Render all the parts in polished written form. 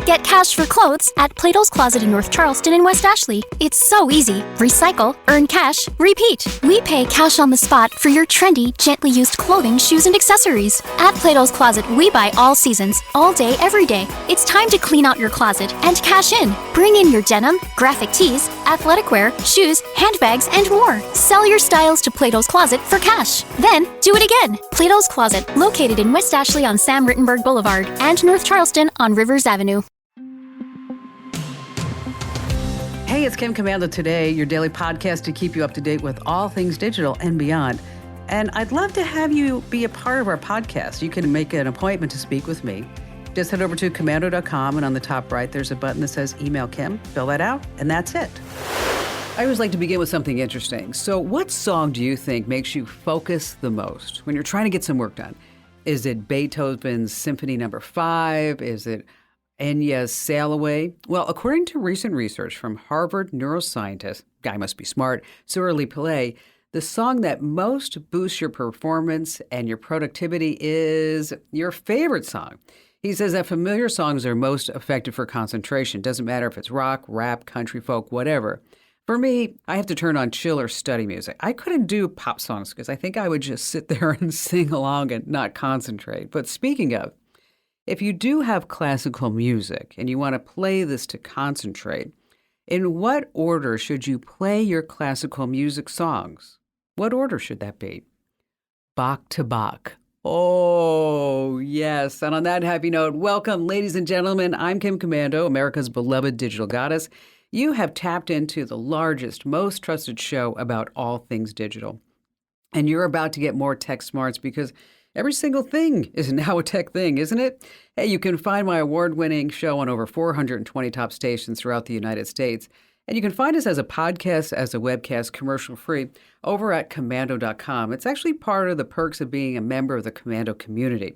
Get cash for clothes at Plato's Closet in North Charleston and West Ashley. It's so easy. Recycle, earn cash, repeat. We pay cash on the spot for your trendy, gently used clothing, shoes, and accessories. At Plato's Closet, we buy all seasons, all day, every day. It's time to clean out your closet and cash in. Bring in your denim, graphic tees, athletic wear, shoes, handbags, and more. Sell your styles to Plato's Closet for cash. Then, do it again. Plato's Closet, located in West Ashley on Sam Rittenberg Boulevard and North Charleston on Rivers Avenue. Hey, it's Kim Commando Today, your daily podcast to keep you up to date with all things digital and beyond. And I'd love to have you be a part of our podcast. You can make an appointment to speak with me. Just head over to commando.com, and on the top right, there's a button that says Email Kim. Fill that out, and that's it. I always like to begin with something interesting. So what song do you think makes you focus the most when you're trying to get some work done? Is it Beethoven's Symphony No. 5? Is it Enya's Sail Away? Well, according to recent research from Harvard neuroscientist, guy must be smart, Surali Pillay, the song that most boosts your performance and your productivity is your favorite song. He says that familiar songs are most effective for concentration. Doesn't matter if it's rock, rap, country, folk, whatever. For me, I have to turn on chill or study music. I couldn't do pop songs because I think I would just sit there and sing along and not concentrate. But speaking of, if you do have classical music and you want to play this to concentrate, in what order should you play your classical music songs? What order should that be? Bach to Bach. Oh, yes. And on that happy note, welcome, ladies and gentlemen. I'm Kim Commando, America's beloved digital goddess. You have tapped into the largest, most trusted show about all things digital. And you're about to get more tech smarts because every single thing is now a tech thing, isn't it? Hey, you can find my award-winning show on over 420 top stations throughout the United States. And you can find us as a podcast, as a webcast, commercial-free, over at commando.com. It's actually part of the perks of being a member of the Commando community.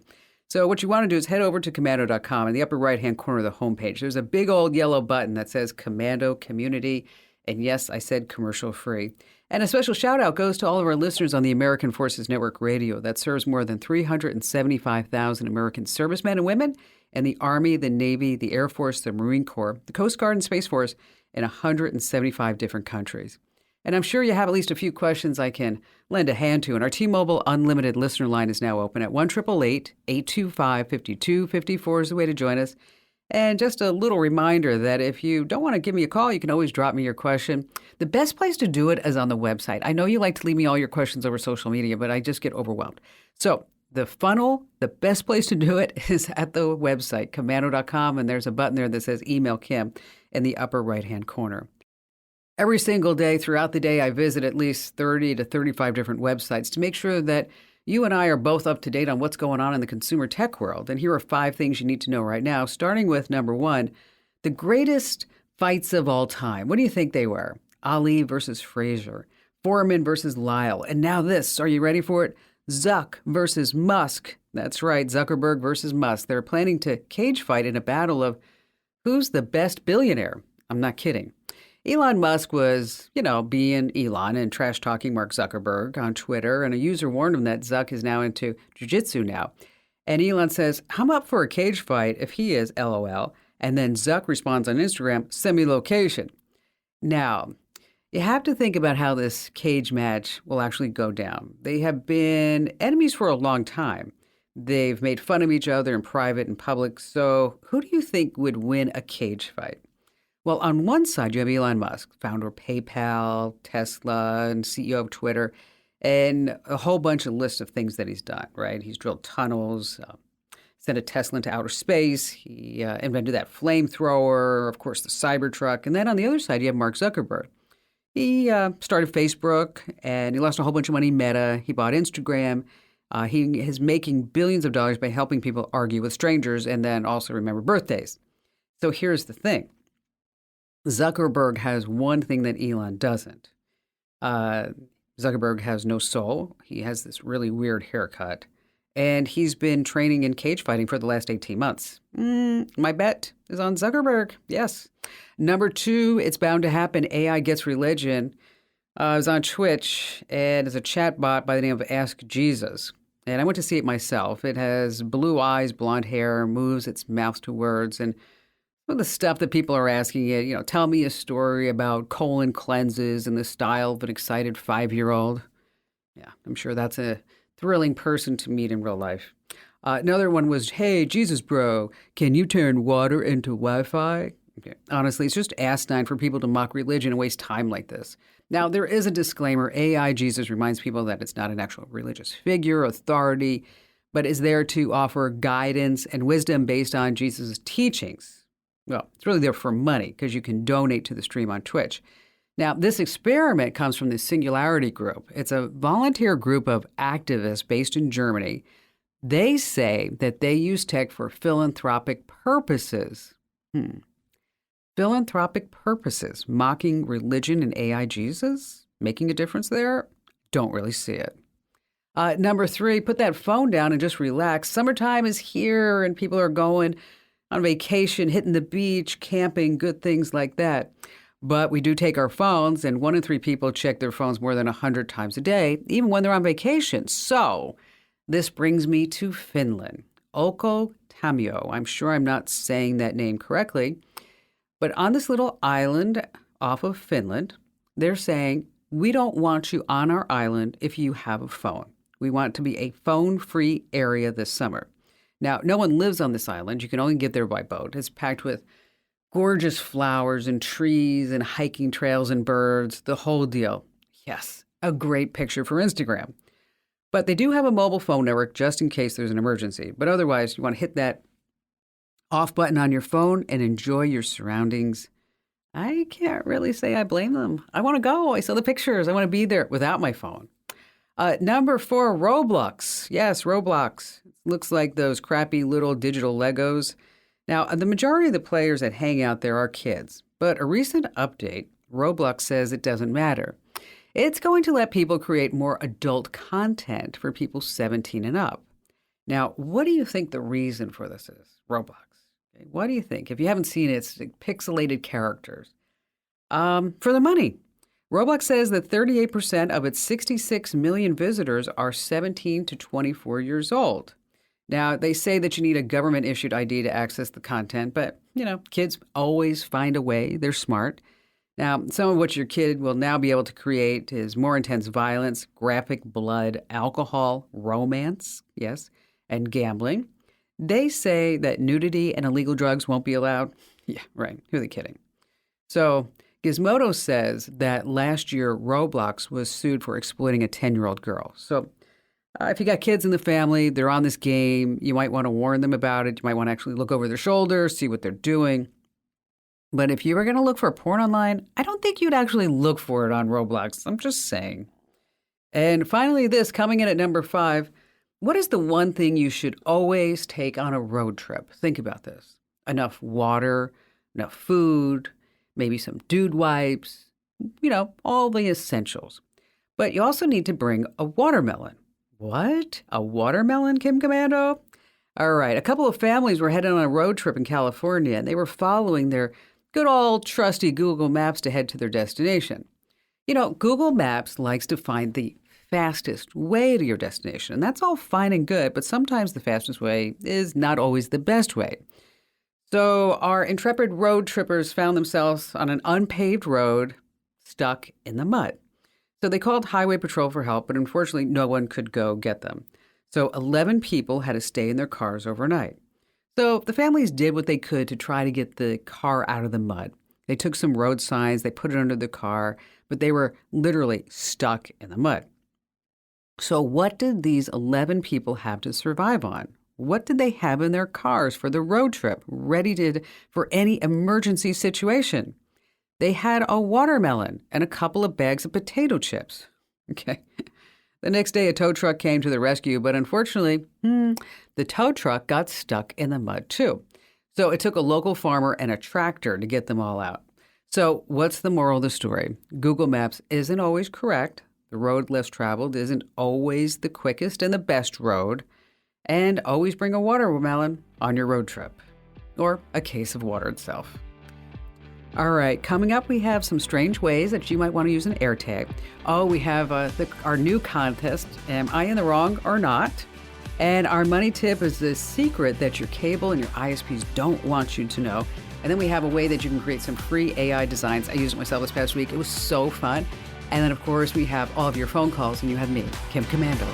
So what you want to do is head over to commando.com. In the upper right-hand corner of the homepage, there's a big old yellow button that says Commando Community. And yes, I said commercial-free. And a special shout-out goes to all of our listeners on the American Forces Network Radio that serves more than 375,000 American servicemen and women in the Army, the Navy, the Air Force, the Marine Corps, the Coast Guard, and Space Force in 175 different countries. And I'm sure you have at least a few questions I can lend a hand to. And our T-Mobile Unlimited listener line is now open at 1-888-825-5254 is the way to join us. And just a little reminder that if you don't want to give me a call, you can always drop me your question. The best place to do it is on the website. I know you like to leave me all your questions over social media, but I just get overwhelmed. So the funnel, the best place to do it is at the website, commando.com, and there's a button there that says Email Kim in the upper right-hand corner. Every single day throughout the day, I visit at least 30 to 35 different websites to make sure that you and I are both up to date on what's going on in the consumer tech world. And here are 5 things you need to know right now, starting with number 1, the greatest fights of all time. What do you think they were? Ali versus Frazier, Foreman versus Lyle, and now this. Are you ready for it? Zuck versus Musk. That's right, Zuckerberg versus Musk. They're planning to cage fight in a battle of who's the best billionaire. I'm not kidding. Elon Musk was, being Elon and trash-talking Mark Zuckerberg on Twitter, and a user warned him that Zuck is now into jiu-jitsu now. And Elon says, I'm up for a cage fight if he is, LOL. And then Zuck responds on Instagram, send me location. Now, you have to think about how this cage match will actually go down. They have been enemies for a long time. They've made fun of each other in private and public. So who do you think would win a cage fight? Well, on one side, you have Elon Musk, founder of PayPal, Tesla, and CEO of Twitter, and a whole bunch of lists of things that he's done, right? He's drilled tunnels, sent a Tesla into outer space. He invented that flamethrower, of course, the Cybertruck. And then on the other side, you have Mark Zuckerberg. He started Facebook, and he lost a whole bunch of money in Meta. He bought Instagram. He is making billions of dollars by helping people argue with strangers and then also remember birthdays. So here's the thing. Zuckerberg has one thing that Elon doesn't. Zuckerberg has no soul. He has this really weird haircut. And he's been training in cage fighting for the last 18 months. My bet is on Zuckerberg. Yes. Number 2, it's bound to happen. AI gets religion. I was on Twitch, and there's a chat bot by the name of Ask Jesus. And I went to see it myself. It has blue eyes, blonde hair, moves its mouth to words, and Well, the stuff that people are asking it, tell me a story about colon cleanses in the style of an excited 5-year-old. Yeah, I'm sure that's a thrilling person to meet in real life. Another one was, hey, Jesus bro, can you turn water into Wi-Fi? Okay. Honestly, it's just asinine for people to mock religion and waste time like this. Now, there is a disclaimer. AI Jesus reminds people that it's not an actual religious figure, authority, but is there to offer guidance and wisdom based on Jesus' teachings. Well, it's really there for money because you can donate to the stream on Twitch. Now, this experiment comes from the Singularity Group. It's a volunteer group of activists based in Germany. They say that they use tech for philanthropic purposes. Philanthropic purposes, mocking religion and AI Jesus? Making a difference there? Don't really see it. Number 3, put that phone down and just relax. Summertime is here and people are going on vacation, hitting the beach, camping, good things like that. But we do take our phones, and 1 in 3 people check their phones more than 100 times a day, even when they're on vacation. So this brings me to Finland. Oko Tamio. I'm sure I'm not saying that name correctly. But on this little island off of Finland, they're saying, we don't want you on our island if you have a phone. We want it to be a phone-free area this summer. Now, no one lives on this island. You can only get there by boat. It's packed with gorgeous flowers and trees and hiking trails and birds, the whole deal. Yes, a great picture for Instagram. But they do have a mobile phone network just in case there's an emergency. But otherwise, you want to hit that off button on your phone and enjoy your surroundings. I can't really say I blame them. I want to go. I saw the pictures. I want to be there without my phone. Number 4, Roblox. Yes, Roblox. Looks like those crappy little digital Legos. Now, the majority of the players that hang out there are kids. But a recent update, Roblox says it doesn't matter. It's going to let people create more adult content for people 17 and up. Now, what do you think the reason for this is? Roblox. Okay, what do you think? If you haven't seen it, it's pixelated characters. For the money. Roblox says that 38% of its 66 million visitors are 17 to 24 years old. Now, they say that you need a government-issued ID to access the content, but, kids always find a way. They're smart. Now, some of what your kid will now be able to create is more intense violence, graphic blood, alcohol, romance, yes, and gambling. They say that nudity and illegal drugs won't be allowed. Yeah, right. Who are they kidding? So Gizmodo says that last year Roblox was sued for exploiting a 10-year-old girl. So if you got kids in the family, they're on this game, you might want to warn them about it. You might want to actually look over their shoulder, see what they're doing. But if you were going to look for porn online, I don't think you'd actually look for it on Roblox. I'm just saying. And finally, this coming in at number 5. What is the one thing you should always take on a road trip? Think about this. Enough water, enough food, maybe some dude wipes, all the essentials. But you also need to bring a watermelon. What? A watermelon, Kim Commando? All right. A couple of families were headed on a road trip in California, and they were following their good old trusty Google Maps to head to their destination. Google Maps likes to find the fastest way to your destination, and that's all fine and good, but sometimes the fastest way is not always the best way. So our intrepid road trippers found themselves on an unpaved road, stuck in the mud. So they called Highway Patrol for help, but unfortunately no one could go get them. So 11 people had to stay in their cars overnight. So the families did what they could to try to get the car out of the mud. They took some road signs, they put it under the car, but they were literally stuck in the mud. So what did these 11 people have to survive on? What did they have in their cars for the road trip, ready for any emergency situation? They had a watermelon and a couple of bags of potato chips. Okay. The next day, a tow truck came to the rescue, but unfortunately, the tow truck got stuck in the mud too. So it took a local farmer and a tractor to get them all out. So what's the moral of the story? Google Maps isn't always correct. The road less traveled isn't always the quickest and the best road. And always bring a watermelon on your road trip, or a case of water itself. All right, coming up, we have some strange ways that you might want to use an AirTag. Oh, we have our new contest, Am I in the Wrong or Not? And our money tip is the secret that your cable and your ISPs don't want you to know. And then we have a way that you can create some free AI designs. I used it myself this past week. It was so fun. And then, of course, we have all of your phone calls, and you have me, Kim Commando.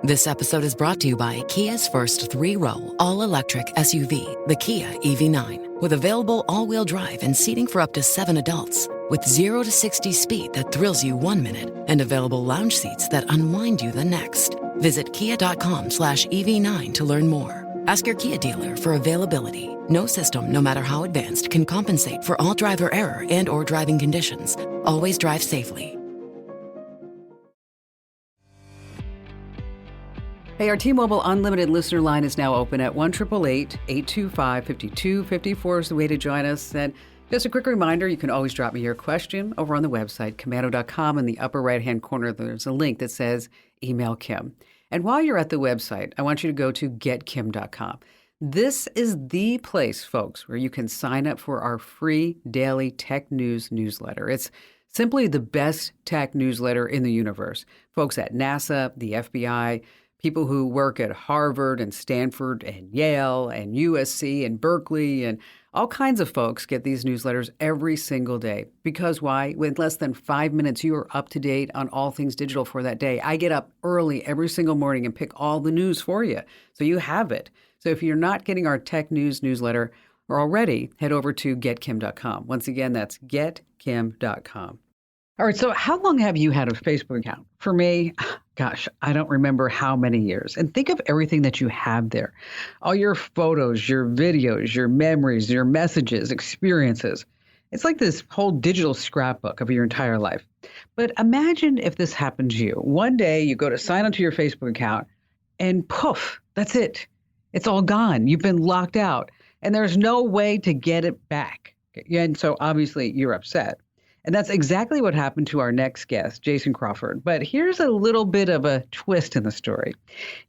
This episode is brought to you by Kia's first three-row, all-electric SUV, the Kia EV9, with available all-wheel drive and seating for up to 7 adults, with 0 to 60 speed that thrills you 1 minute and available lounge seats that unwind you the next. Visit kia.com/EV9 to learn more. Ask your Kia dealer for availability. No system, no matter how advanced, can compensate for all driver error and or driving conditions. Always drive safely. Hey, our T-Mobile Unlimited listener line is now open at 1-888-825-5254 is the way to join us. And just a quick reminder, you can always drop me your question over on the website, commando.com. In the upper right-hand corner, there's a link that says Email Kim. And while you're at the website, I want you to go to getkim.com. This is the place, folks, where you can sign up for our free daily tech news newsletter. It's simply the best tech newsletter in the universe. Folks at NASA, the FBI, people who work at Harvard and Stanford and Yale and USC and Berkeley and all kinds of folks get these newsletters every single day. Because why? With less than 5 minutes, you are up to date on all things digital for that day. I get up early every single morning and pick all the news for you, so you have it. So if you're not getting our tech news newsletter already, head over to getkim.com. Once again, that's getkim.com. All right, so how long have you had a Facebook account? For me, gosh, I don't remember how many years. And think of everything that you have there. All your photos, your videos, your memories, your messages, experiences. It's like this whole digital scrapbook of your entire life. But imagine if this happened to you. One day you go to sign onto your Facebook account and poof, that's it. It's all gone. You've been locked out and there's no way to get it back. And so obviously you're upset. And that's exactly what happened to our next guest, Jason Crawford. But here's a little bit of a twist in the story.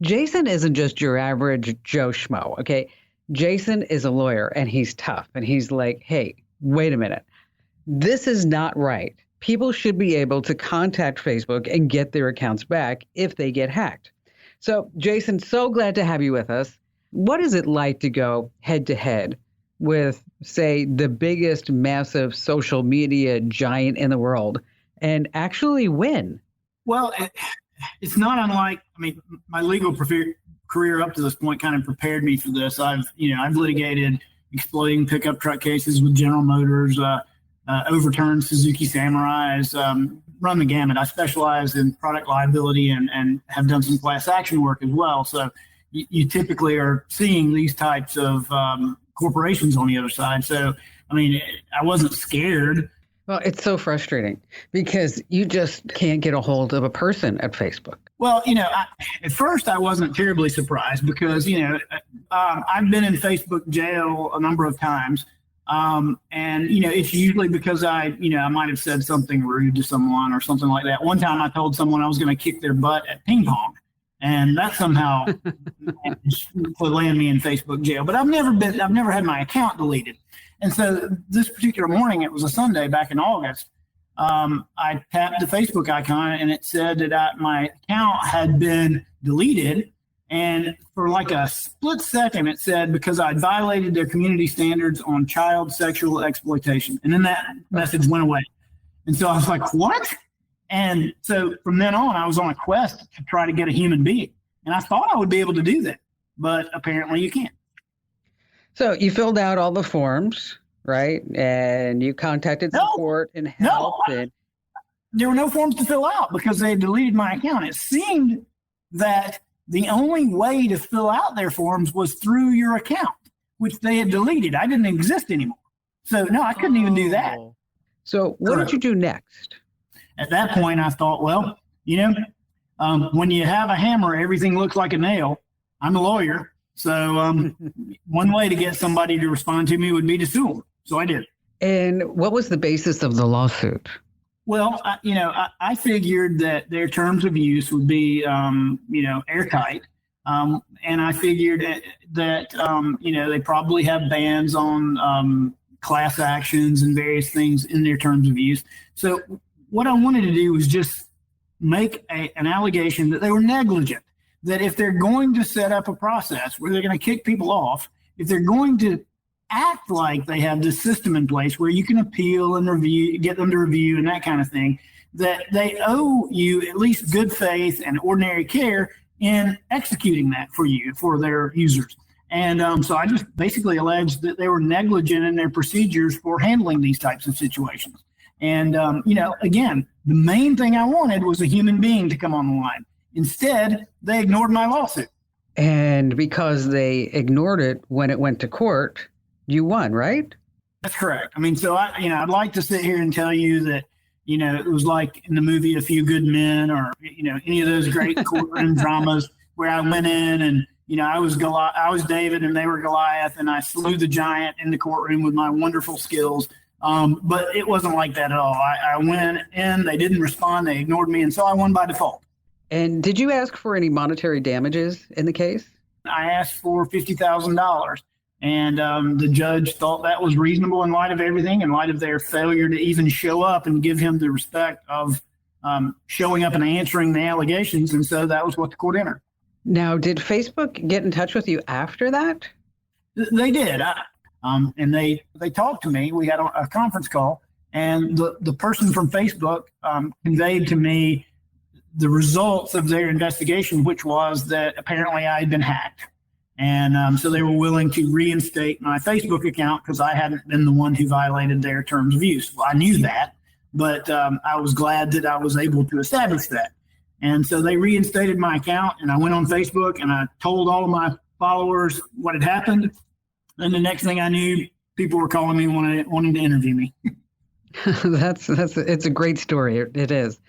Jason isn't just your average Joe Schmo, okay? Jason is a lawyer, and he's tough. And he's like, hey, wait a minute. This is not right. People should be able to contact Facebook and get their accounts back if they get hacked. So, Jason, so glad to have you with us. What is it like to go head-to-head with, say, the biggest massive social media giant in the world and actually win? Well, it's not unlike, my legal career up to this point kind of prepared me for this. I've litigated exploding pickup truck cases with General Motors, overturned Suzuki Samurais, run the gamut. I specialize in product liability and have done some class action work as well. So you typically are seeing these types of corporations on the other side. So, I wasn't scared. Well, it's so frustrating because you just can't get a hold of a person at Facebook. Well, at first I wasn't terribly surprised because, I've been in Facebook jail a number of times. And, it's usually because I might have said something rude to someone or something like that. One time I told someone I was going to kick their butt at ping pong. And that somehow would land me in Facebook jail. But I've never had my account deleted. And so this particular morning, it was a Sunday back in August. I tapped the Facebook icon and it said that my account had been deleted. And for like a split second, it said because I'd violated their community standards on child sexual exploitation. And then that message went away. And so I was like, what? And so from then on, I was on a quest to try to get a human being. And I thought I would be able to do that, but apparently you can't. So you filled out all the forms, right? And you contacted support and help. There were no forms to fill out because they had deleted my account. It seemed that the only way to fill out their forms was through your account, which they had deleted. I didn't exist anymore. So no, I couldn't even do that. So what did you do next? At that point, I thought, well, when you have a hammer, everything looks like a nail. I'm a lawyer. So one way to get somebody to respond to me would be to sue them. So I did. And what was the basis of the lawsuit? Well, I figured that their terms of use would be, airtight. And I figured that, they probably have bans on class actions and various things in their terms of use. So what I wanted to do was just make an allegation that they were negligent, that if they're going to set up a process where they're going to kick people off, if they're going to act like they have this system in place where you can appeal and review, get them to review and that kind of thing, that they owe you at least good faith and ordinary care in executing that for you, for their users. And so I just basically alleged that they were negligent in their procedures for handling these types of situations. And, again, the main thing I wanted was a human being to come on the line. Instead, they ignored my lawsuit. And because they ignored it when it went to court, you won, right? That's correct. I mean, so I'd like to sit here and tell you that, it was like in the movie A Few Good Men, or, any of those great courtroom dramas where I went in and, I was David and they were Goliath, and I slew the giant in the courtroom with my wonderful skills. But it wasn't like that at all. I went in, they didn't respond, they ignored me, and so I won by default. And did you ask for any monetary damages in the case? I asked for $50,000, and the judge thought that was reasonable in light of everything, in light of their failure to even show up and give him the respect of showing up and answering the allegations, and so that was what the court entered. Now, did Facebook get in touch with you after that? They did. And they talked to me. We had a conference call, and the person from Facebook conveyed to me the results of their investigation, which was that apparently I had been hacked. And so they were willing to reinstate my Facebook account because I hadn't been the one who violated their terms of use. Well, I knew that, but I was glad that I was able to establish that. And so they reinstated my account, and I went on Facebook and I told all of my followers what had happened. And the next thing I knew, people were calling me wanting to interview me. It's a great story. It is.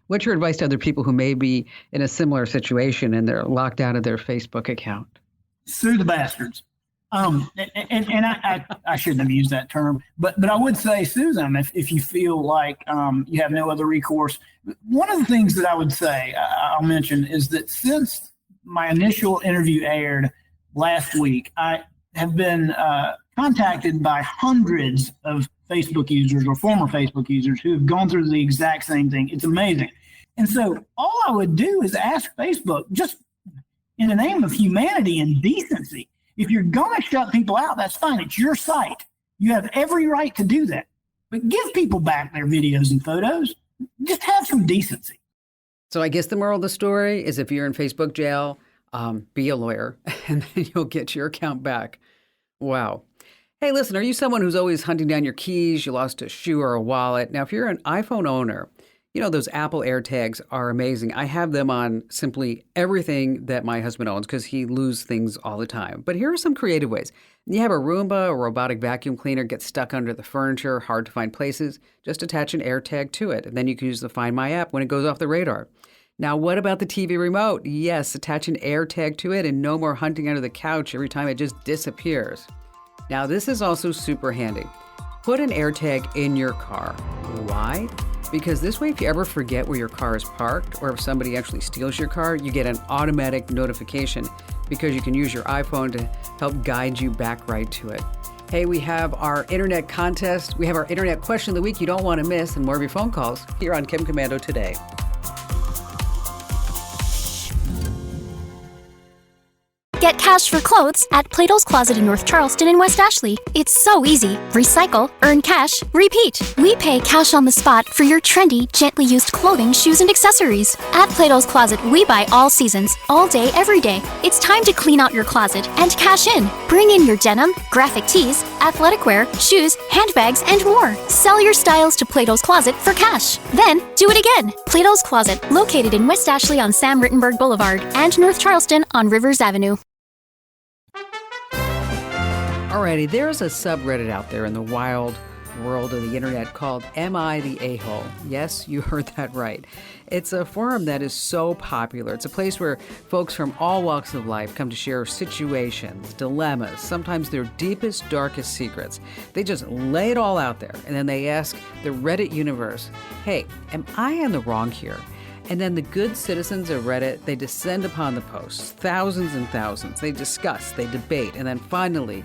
What's your advice to other people who may be in a similar situation and they're locked out of their Facebook account? Sue the bastards. And I shouldn't have used that term, but I would say sue them if you feel like you have no other recourse. One of the things that I would say, I'll mention, is that since my initial interview aired last week, I have been contacted by hundreds of Facebook users or former Facebook users who have gone through the exact same thing. It's amazing. And so all I would do is ask Facebook, just in the name of humanity and decency, if you're going to shut people out, that's fine. It's your site. You have every right to do that. But give people back their videos and photos. Just have some decency. So I guess the moral of the story is if you're in Facebook jail, be a lawyer, and then you'll get your account back. Wow. Hey, listen, are you someone who's always hunting down your keys? You lost a shoe or a wallet. Now, if you're an iPhone owner, those Apple AirTags are amazing. I have them on simply everything that my husband owns because he loses things all the time. But here are some creative ways. You have a Roomba or robotic vacuum cleaner get stuck under the furniture, hard to find places. Just attach an AirTag to it, and then you can use the Find My app when it goes off the radar. Now, what about the TV remote? Yes, attach an AirTag to it and no more hunting under the couch every time it just disappears. Now, this is also super handy. Put an AirTag in your car. Why? Because this way, if you ever forget where your car is parked or if somebody actually steals your car, you get an automatic notification because you can use your iPhone to help guide you back right to it. Hey, we have our internet contest. We have our internet question of the week you don't want to miss, and more of your phone calls here on Kim Komando Today. Get cash for clothes at Plato's Closet in North Charleston and West Ashley. It's so easy. Recycle, earn cash, repeat. We pay cash on the spot for your trendy, gently used clothing, shoes, and accessories. At Plato's Closet, we buy all seasons, all day, every day. It's time to clean out your closet and cash in. Bring in your denim, graphic tees, athletic wear, shoes, handbags, and more. Sell your styles to Plato's Closet for cash. Then, do it again. Plato's Closet, located in West Ashley on Sam Rittenberg Boulevard and North Charleston on Rivers Avenue. Alrighty, there's a subreddit out there in the wild world of the internet called Am I the A-Hole? Yes, you heard that right. It's a forum that is so popular. It's a place where folks from all walks of life come to share situations, dilemmas, sometimes their deepest, darkest secrets. They just lay it all out there, and then they ask the Reddit universe, hey, am I in the wrong here? And then the good citizens of Reddit, they descend upon the posts, thousands and thousands. They discuss, they debate, and then finally,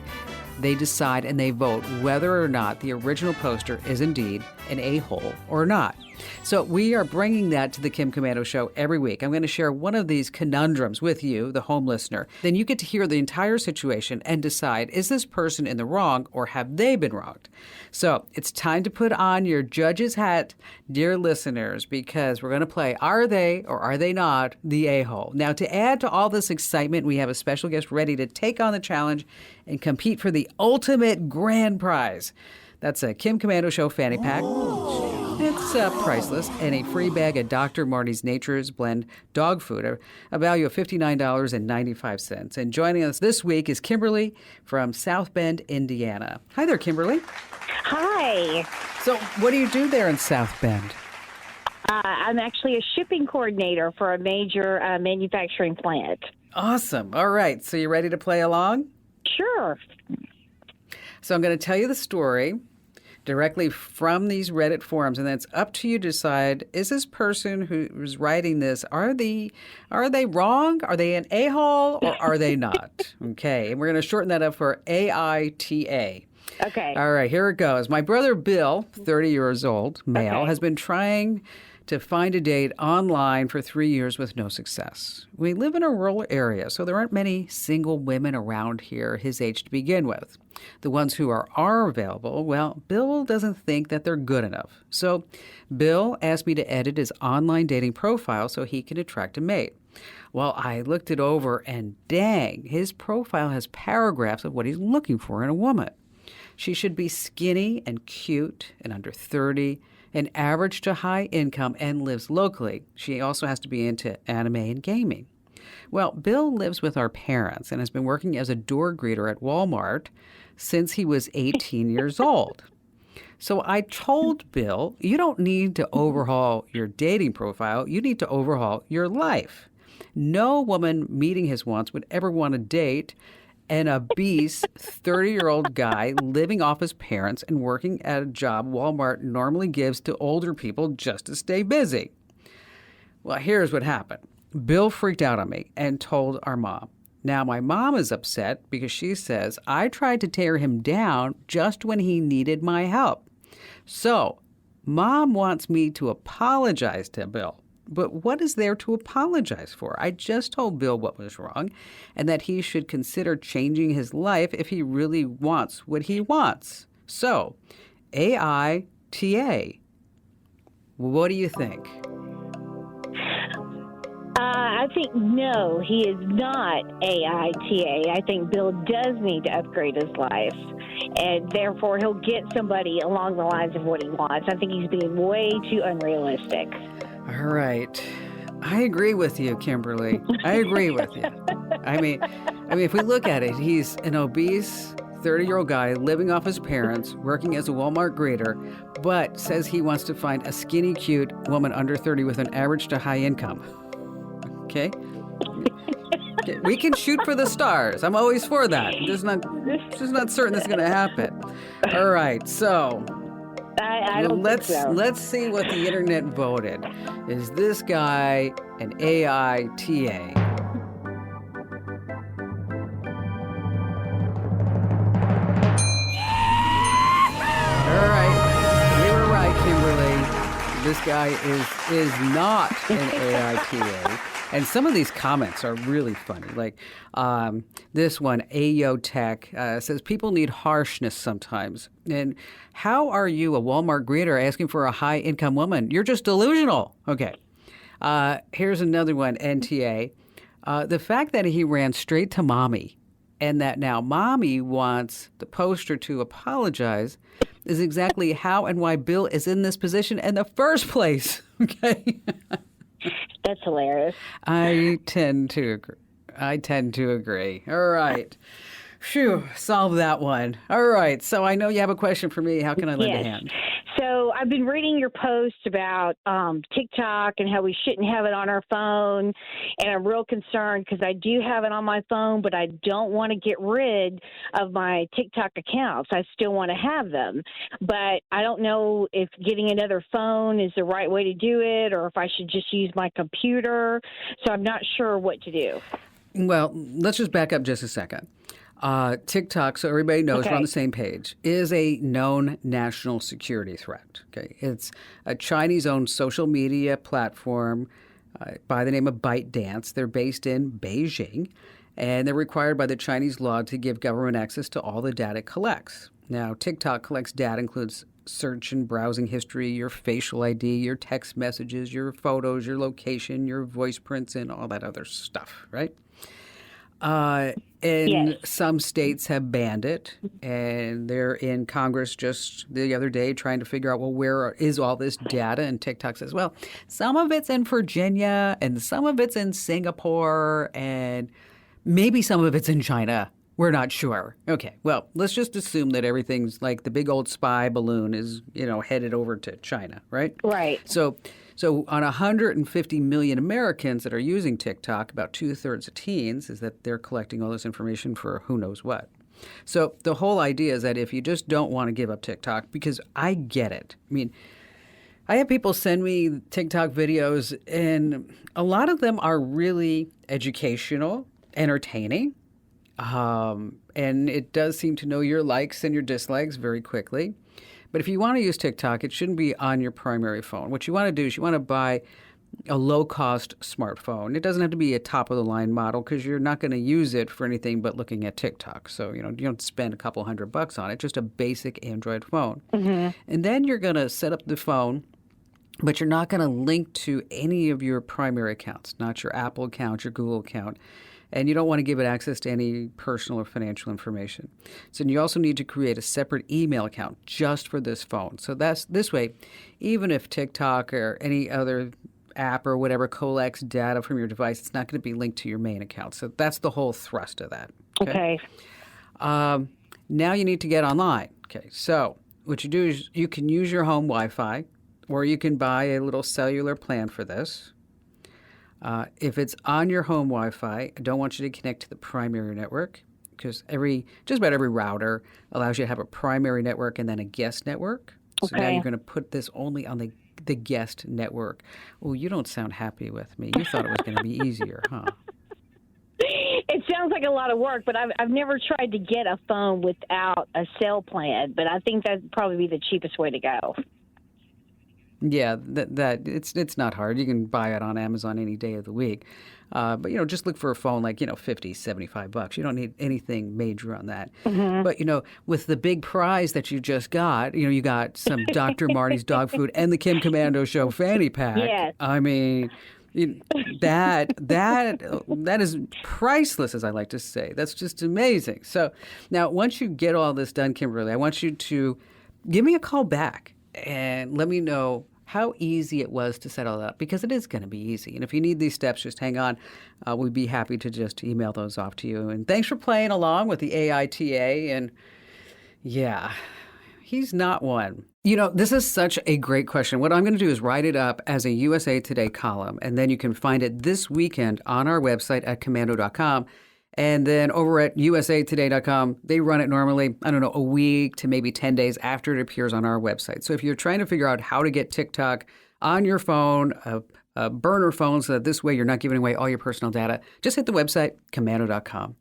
they decide and they vote whether or not the original poster is indeed an a-hole or not. So we are bringing that to the Kim Komando Show every week. I'm going to share one of these conundrums with you, the home listener. Then you get to hear the entire situation and decide, is this person in the wrong or have they been wronged? So it's time to put on your judge's hat, dear listeners, because we're going to play Are They or Are They Not the A-Hole? Now, to add to all this excitement, we have a special guest ready to take on the challenge and compete for the ultimate grand prize. That's a Kim Komando Show fanny pack. It's priceless, and a free bag of Dr. Marty's Nature's Blend dog food, a value of $59.95. And joining us this week is Kimberly from South Bend, Indiana. Hi there, Kimberly. Hi. So what do you do there in South Bend? I'm actually a shipping coordinator for a major manufacturing plant. Awesome. All right. So you ready to play along? Sure. So I'm going to tell you the story directly from these Reddit forums, and then it's up to you to decide, is this person who's writing this, are they wrong? Are they an a-hole or are they not? Okay, and we're going to shorten that up for AITA. Okay. All right, here it goes. My brother Bill, 30 years old, male, has been trying to find a date online for 3 years with no success. We live in a rural area, so there aren't many single women around here his age to begin with. The ones who are available, well, Bill doesn't think that they're good enough. So Bill asked me to edit his online dating profile so he can attract a mate. Well, I looked it over and dang, his profile has paragraphs of what he's looking for in a woman. She should be skinny and cute and under 30, an average to high income, and lives locally. She also has to be into anime and gaming. Well, Bill lives with our parents and has been working as a door greeter at Walmart since he was 18 years old. So I told Bill, you don't need to overhaul your dating profile. You need to overhaul your life. No woman meeting his wants would ever want to date an obese 30-year-old guy living off his parents and working at a job Walmart normally gives to older people just to stay busy. Well, here's what happened. Bill freaked out on me and told our mom. Now, my mom is upset because she says I tried to tear him down just when he needed my help. So, Mom wants me to apologize to Bill. But what is there to apologize for? I just told Bill what was wrong and that he should consider changing his life if he really wants what he wants. So, AITA, what do you think? I think no, he is not AITA. I think Bill does need to upgrade his life, and therefore he'll get somebody along the lines of what he wants. I think he's being way too unrealistic. All right. I agree with you, Kimberly. I agree with you. I mean, if we look at it, he's an obese 30-year-old guy living off his parents, working as a Walmart greeter, but says he wants to find a skinny, cute woman under 30 with an average to high income. Okay? We can shoot for the stars. I'm always for that. I'm just not certain that's going to happen. All right. So I don't think so. Let's see what the internet voted. Is this guy an AITA? All right, you were right, Kimberly. This guy is not an AITA. And some of these comments are really funny. Like this one, Ayo Tech, says, people need harshness sometimes. And how are you, a Walmart greeter, asking for a high-income woman? You're just delusional. Okay. Here's another one, NTA. The fact that he ran straight to mommy and that now mommy wants the poster to apologize is exactly how and why Bill is in this position in the first place. Okay. That's hilarious. I tend to agree. All right. Phew, solve that one. All right. So I know you have a question for me. How can I lend a hand? So I've been reading your post about TikTok and how we shouldn't have it on our phone. And I'm real concerned because I do have it on my phone, but I don't want to get rid of my TikTok accounts. I still want to have them. But I don't know if getting another phone is the right way to do it or if I should just use my computer. So I'm not sure what to do. Well, let's just back up just a second. TikTok, so everybody knows we're on Okay. the same page, is a known national security threat. Okay, it's a Chinese-owned social media platform by the name of ByteDance. They're based in Beijing, and they're required by the Chinese law to give government access to all the data it collects. Now, TikTok collects data, includes search and browsing history, your facial ID, your text messages, your photos, your location, your voice prints, and all that other stuff, right? And Yes. some states have banned it, and they're in Congress just the other day trying to figure out, well, where is all this data? And TikTok says, well, some of it's in Virginia, and some of it's in Singapore, and maybe some of it's in China. We're not sure. Okay, well, let's just assume that everything's like the big old spy balloon is, headed over to China, right? Right. So on 150 million Americans that are using TikTok, about 2/3 of teens, is that they're collecting all this information for who knows what. So the whole idea is that if you just don't want to give up TikTok, because I get it. I mean, I have people send me TikTok videos, and a lot of them are really educational, entertaining, and it does seem to know your likes and your dislikes very quickly. But if you want to use TikTok, it shouldn't be on your primary phone. What you want to do is you want to buy a low-cost smartphone. It doesn't have to be a top-of-the-line model because you're not going to use it for anything but looking at TikTok. So, you don't spend a couple $100 on it, just a basic Android phone. Mm-hmm. And then you're going to set up the phone, but you're not going to link to any of your primary accounts, not your Apple account, your Google account. And you don't want to give it access to any personal or financial information. So you also need to create a separate email account just for this phone. So that's this way, even if TikTok or any other app or whatever collects data from your device, it's not going to be linked to your main account. So that's the whole thrust of that. Okay. Now you need to get online. Okay, so what you do is you can use your home Wi-Fi, or you can buy a little cellular plan for this. If it's on your home Wi-Fi, I don't want you to connect to the primary network because just about every router allows you to have a primary network and then a guest network. So now Okay. you're going to put this only on the guest network. Oh, you don't sound happy with me. You thought it was going to be easier, huh? It sounds like a lot of work, but I've never tried to get a phone without a cell plan, but I think that'd probably be the cheapest way to go. Yeah, that it's not hard. You can buy it on Amazon any day of the week. But, just look for a phone like, $50, $75. You don't need anything major on that. Mm-hmm. But, with the big prize that you just got, you got some Dr. Marty's dog food and the Kim Commando Show fanny pack. Yes. I mean, that is priceless, as I like to say. That's just amazing. So now once you get all this done, Kimberly, I want you to give me a call back and let me know how easy it was to set all that up, because it is going to be easy. And if you need these steps, just hang on. We'd be happy to just email those off to you. And thanks for playing along with the AITA. And yeah, he's not one. This is such a great question. What I'm going to do is write it up as a USA Today column, and then you can find it this weekend on our website at commando.com. And then over at usatoday.com, they run it normally, a week to maybe 10 days after it appears on our website. So if you're trying to figure out how to get TikTok on your phone, a burner phone, so that this way you're not giving away all your personal data, just hit the website, commando.com.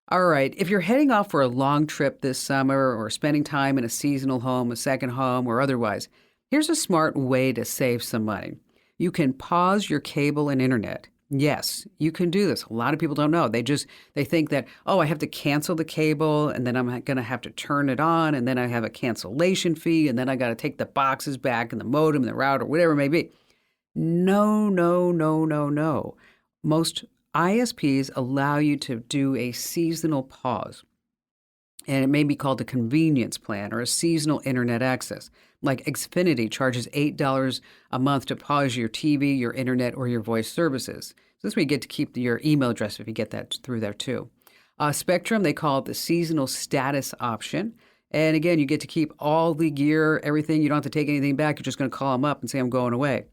All right, if you're heading off for a long trip this summer or spending time in a seasonal home, a second home, or otherwise, here's a smart way to save some money. You can pause your cable and internet. Yes, you can do this. A lot of people don't know. They think that, I have to cancel the cable, and then I'm going to have to turn it on, and then I have a cancellation fee, and then I got to take the boxes back and the modem and the router, whatever it may be. No, no, no, no, no. Most ISPs allow you to do a seasonal pause, and it may be called a convenience plan or a seasonal internet access. Like Xfinity charges $8 a month to pause your TV, your internet, or your voice services. So this way you get to keep your email address if you get that through there too. Spectrum, they call it the seasonal status option. And again, you get to keep all the gear, everything. You don't have to take anything back. You're just going to call them up and say, I'm going away.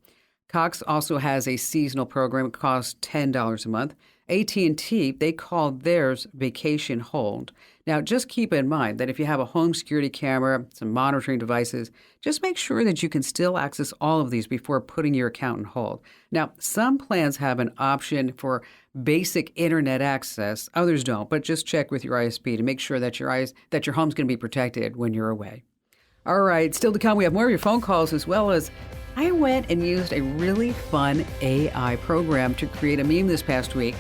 Cox also has a seasonal program. It costs $10 a month. AT&T, they call theirs Vacation Hold. Now, just keep in mind that if you have a home security camera, some monitoring devices, just make sure that you can still access all of these before putting your account on hold. Now, some plans have an option for basic internet access. Others don't, but just check with your ISP to make sure that your home's going to be protected when you're away. All right, still to come, we have more of your phone calls, as well as I went and used a really fun AI program to create a meme this past week.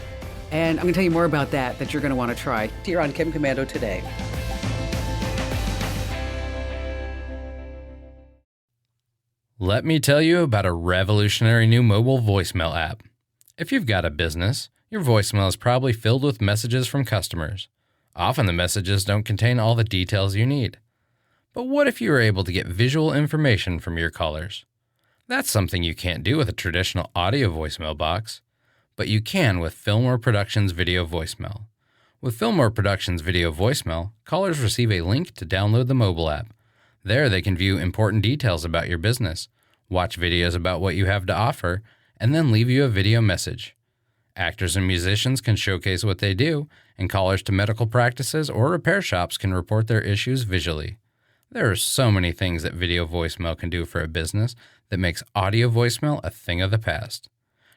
And I'm going to tell you more about that you're going to want to try here on Kim Commando Today. Let me tell you about a revolutionary new mobile voicemail app. If you've got a business, your voicemail is probably filled with messages from customers. Often the messages don't contain all the details you need. But what if you were able to get visual information from your callers? That's something you can't do with a traditional audio voicemail box, but you can with Fillmore Productions Video Voicemail. With Fillmore Productions Video Voicemail, callers receive a link to download the mobile app. There they can view important details about your business, watch videos about what you have to offer, and then leave you a video message. Actors and musicians can showcase what they do, and callers to medical practices or repair shops can report their issues visually. There are so many things that video voicemail can do for a business that makes audio voicemail a thing of the past.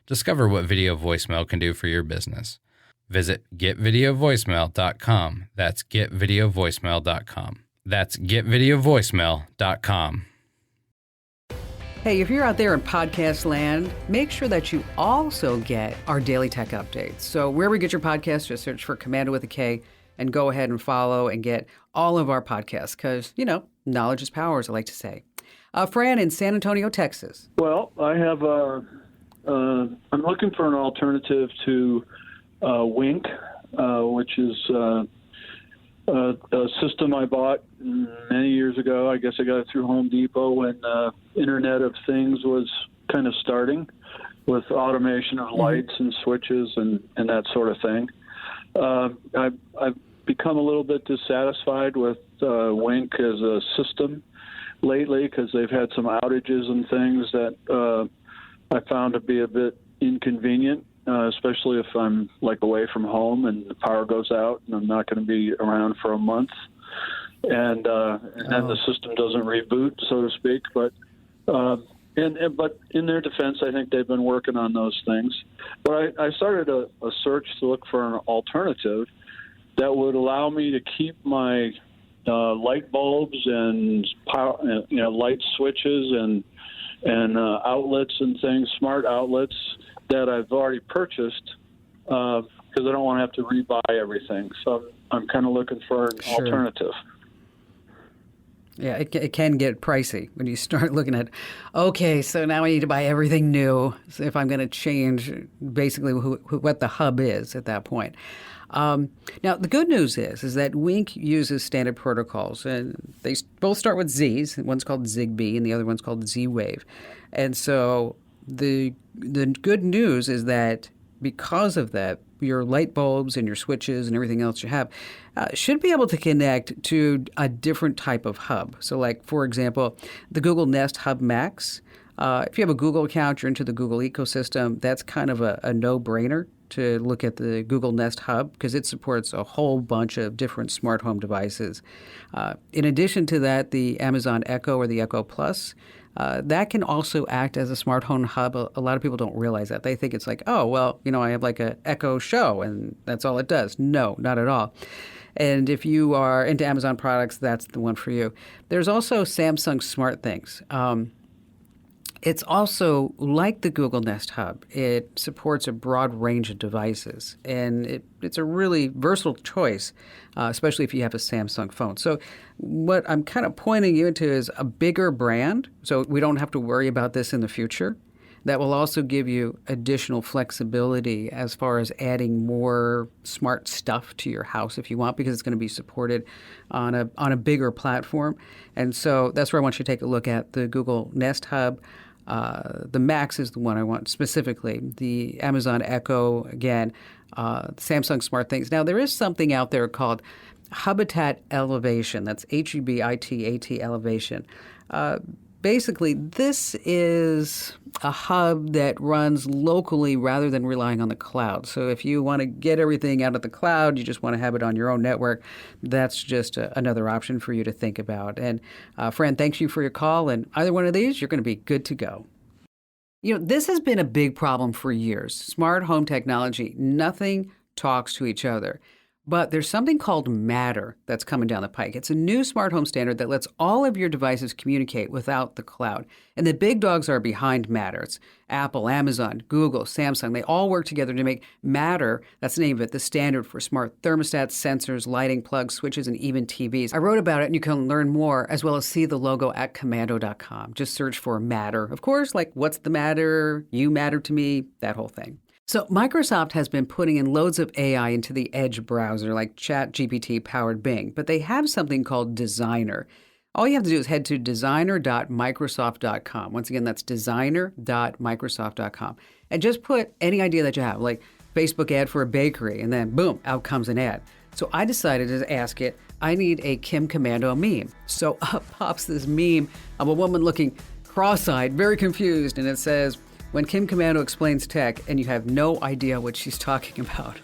Discover what video voicemail can do for your business. Visit getvideovoicemail.com. That's getvideovoicemail.com. That's getvideovoicemail.com. Hey, if you're out there in podcast land, make sure that you also get our daily tech updates. So wherever you get your podcasts, just search for Commando with a K and go ahead and follow and get all of our podcasts because, knowledge is power, as I like to say. Fran in San Antonio, Texas. Well, I have I'm looking for an alternative to Wink, which is a system I bought many years ago. I guess I got it through Home Depot when Internet of Things was kind of starting with automation of lights and switches and that sort of thing. I've become a little bit dissatisfied with Wink as a system lately because they've had some outages and things that I found to be a bit inconvenient. Especially if I'm away from home and the power goes out and I'm not going to be around for a month, and then the system doesn't reboot, so to speak. But but in their defense, I think they've been working on those things. But I started a search to look for an alternative that would allow me to keep my light bulbs and power, light switches and outlets and things, smart outlets that I've already purchased because I don't want to have to rebuy everything. So I'm kind of looking for an alternative. Yeah, it can get pricey when you start looking at, okay, so now I need to buy everything new if I'm going to change basically what the hub is at that point. Now, the good news is that Wink uses standard protocols, and they both start with Z's. One's called Zigbee, and the other one's called Z-Wave. And so the good news is that because of that, your light bulbs and your switches and everything else you have should be able to connect to a different type of hub. So for example, the Google Nest Hub Max. If you have a Google account, you're into the Google ecosystem, that's kind of a no-brainer to look at the Google Nest Hub because it supports a whole bunch of different smart home devices. In addition to that, the Amazon Echo or the Echo Plus, that can also act as a smart home hub. A lot of people don't realize that. They think it's I have a Echo Show and that's all it does. No, not at all. And if you are into Amazon products, that's the one for you. There's also Samsung SmartThings. It's also like the Google Nest Hub. It supports a broad range of devices, and it's a really versatile choice, especially if you have a Samsung phone. So what I'm kind of pointing you into is a bigger brand, so we don't have to worry about this in the future. That will also give you additional flexibility as far as adding more smart stuff to your house if you want, because it's going to be supported on a bigger platform. And so that's where I want you to take a look at the Google Nest Hub. The Max is the one I want specifically. The Amazon Echo, again, Samsung SmartThings. Now, there is something out there called Habitat Elevation. That's Hubitat Elevation. Basically, this is a hub that runs locally rather than relying on the cloud. So if you want to get everything out of the cloud, you just want to have it on your own network, that's just another option for you to think about. And Fran, thanks you for your call. And either one of these, you're going to be good to go. This has been a big problem for years. Smart home technology, nothing talks to each other. But there's something called Matter that's coming down the pike. It's a new smart home standard that lets all of your devices communicate without the cloud. And the big dogs are behind Matter. It's Apple, Amazon, Google, Samsung. They all work together to make Matter, that's the name of it, the standard for smart thermostats, sensors, lighting, plugs, switches, and even TVs. I wrote about it, and you can learn more as well as see the logo at commando.com. Just search for Matter. Of course, like what's the matter? You matter to me, that whole thing. So Microsoft has been putting in loads of AI into the Edge browser like ChatGPT-powered Bing, but they have something called Designer. All you have to do is head to designer.microsoft.com. Once again, that's designer.microsoft.com. And just put any idea that you have, like Facebook ad for a bakery, and then boom, out comes an ad. So I decided to ask it, I need a Kim Commando meme. So up pops this meme of a woman looking cross-eyed, very confused, and it says, when Kim Commando explains tech and you have no idea what she's talking about.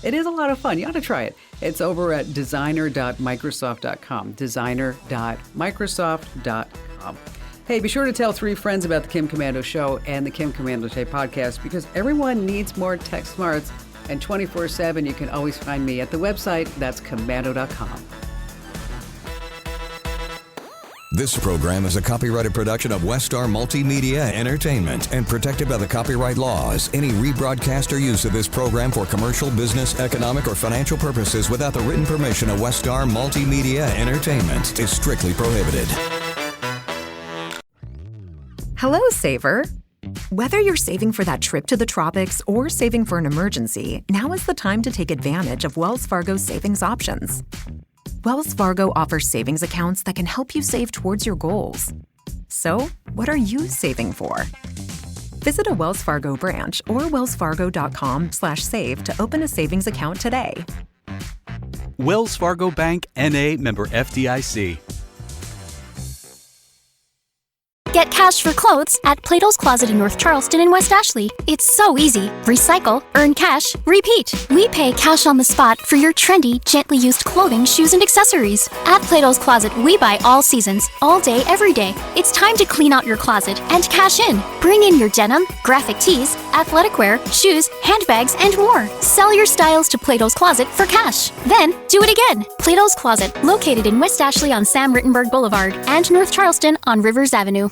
It is a lot of fun. You ought to try it. It's over at designer.microsoft.com. Designer.microsoft.com. Hey, be sure to tell 3 friends about the Kim Commando Show and the Kim Commando Today podcast because everyone needs more tech smarts. And 24/7, you can always find me at the website. That's commando.com. This program is a copyrighted production of Westar Multimedia Entertainment and protected by the copyright laws. Any rebroadcast or use of this program for commercial, business, economic, or financial purposes without the written permission of Westar Multimedia Entertainment is strictly prohibited. Hello, Saver. Whether you're saving for that trip to the tropics or saving for an emergency, now is the time to take advantage of Wells Fargo's savings options. Wells Fargo offers savings accounts that can help you save towards your goals. So, what are you saving for? Visit a Wells Fargo branch or wellsfargo.com/save to open a savings account today. Wells Fargo Bank, N.A., member FDIC. Get cash for clothes at Plato's Closet in North Charleston and West Ashley. It's so easy. Recycle, earn cash, repeat. We pay cash on the spot for your trendy, gently used clothing, shoes, and accessories. At Plato's Closet, we buy all seasons, all day, every day. It's time to clean out your closet and cash in. Bring in your denim, graphic tees, athletic wear, shoes, handbags, and more. Sell your styles to Plato's Closet for cash. Then, do it again. Plato's Closet, located in West Ashley on Sam Rittenberg Boulevard and North Charleston on Rivers Avenue.